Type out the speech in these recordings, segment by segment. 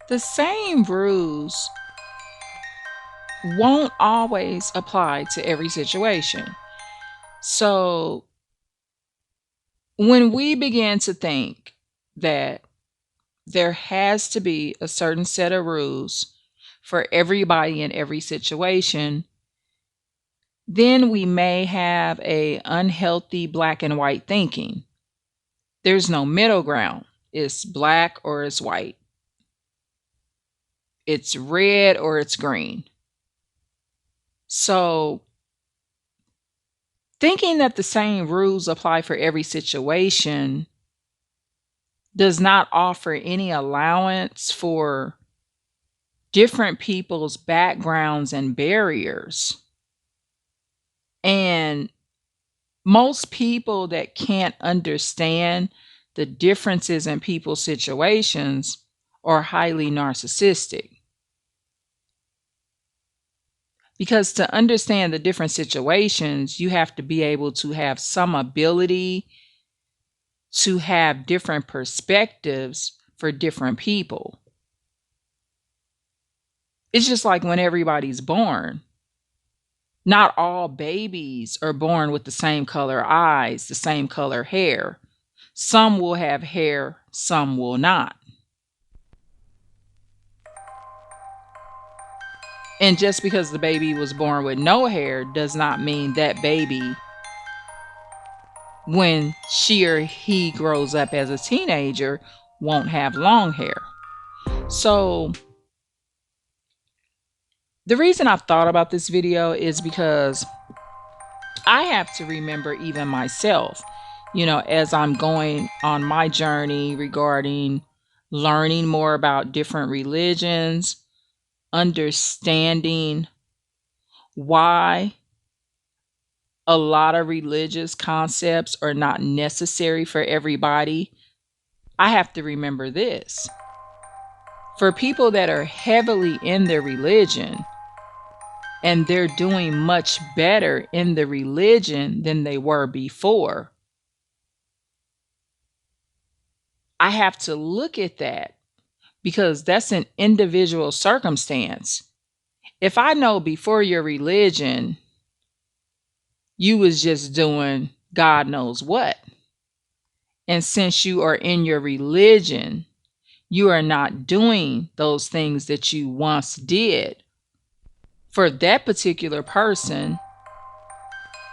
The same rules won't always apply to every situation. So when we begin to think that there has to be a certain set of rules for everybody in every situation, then we may have a unhealthy black and white thinking. There's no middle ground. It's black or it's white. It's red or it's green. So thinking that the same rules apply for every situation does not offer any allowance for different people's backgrounds and barriers. And most people that can't understand the differences in people's situations are highly narcissistic. Because to understand the different situations, you have to be able to have some ability to have different perspectives for different people. It's just like when everybody's born. Not all babies are born with the same color eyes, the same color hair. Some will have hair, some will not. And just because the baby was born with no hair does not mean that baby, when she or he grows up as a teenager, won't have long hair. So the reason I've thought about this video is because I have to remember even myself, as I'm going on my journey regarding learning more about different religions, understanding why a lot of religious concepts are not necessary for everybody. I have to remember this. For people that are heavily in their religion and they're doing much better in the religion than they were before, I have to look at that because that's an individual circumstance. If I know before your religion, you was just doing God knows what, and since you are in your religion, you are not doing those things that you once did. For that particular person,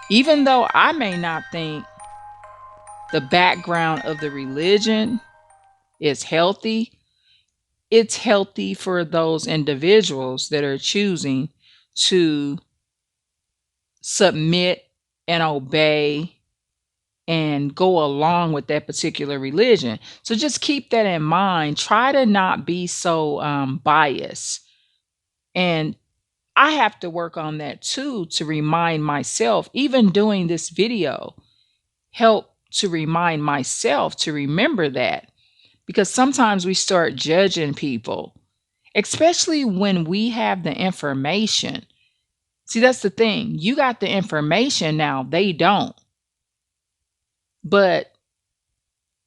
even though I may not think the background of the religion is healthy, it's healthy for those individuals that are choosing to submit and obey and go along with that particular religion. So just keep that in mind. Try to not be so biased. And I have to work on that too, to remind myself, even doing this video, help to remind myself to remember that. Because sometimes we start judging people, especially when we have the information. See, that's the thing. You got the information now, they don't. But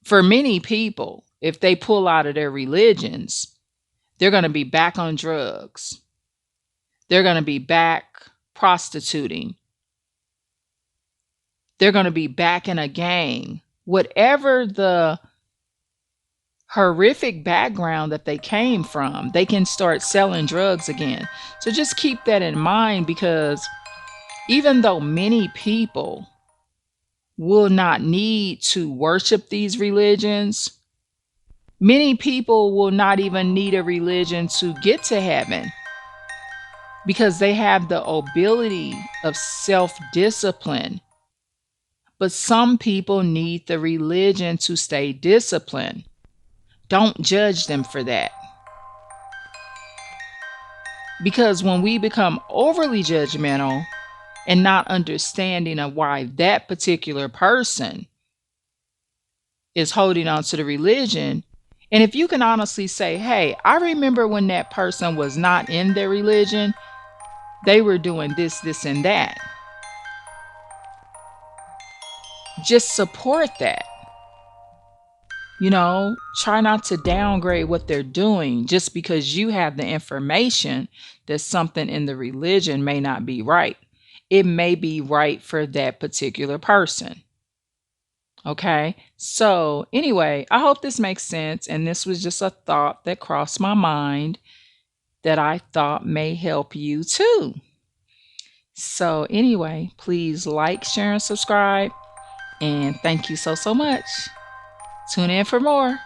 for many people, if they pull out of their religions, they're going to be back on drugs. They're going to be back prostituting. They're going to be back in a gang. Whatever the horrific background that they came from, they can start selling drugs again. So just keep that in mind, because even though many people will not need to worship these religions, many people will not even need a religion to get to heaven, because they have the ability of self-discipline. But some people need the religion to stay disciplined. Don't judge them for that. Because when we become overly judgmental and not understanding of why that particular person is holding on to the religion, and if you can honestly say, hey, I remember when that person was not in their religion, they were doing this, this, and that. Just support that. Try not to downgrade what they're doing just because you have the information that something in the religion may not be right. It may be right for that particular person. Okay. So, anyway, I hope this makes sense. And this was just a thought that crossed my mind that I thought may help you too. So, anyway, please like, share, and subscribe. And thank you so much. Tune in for more.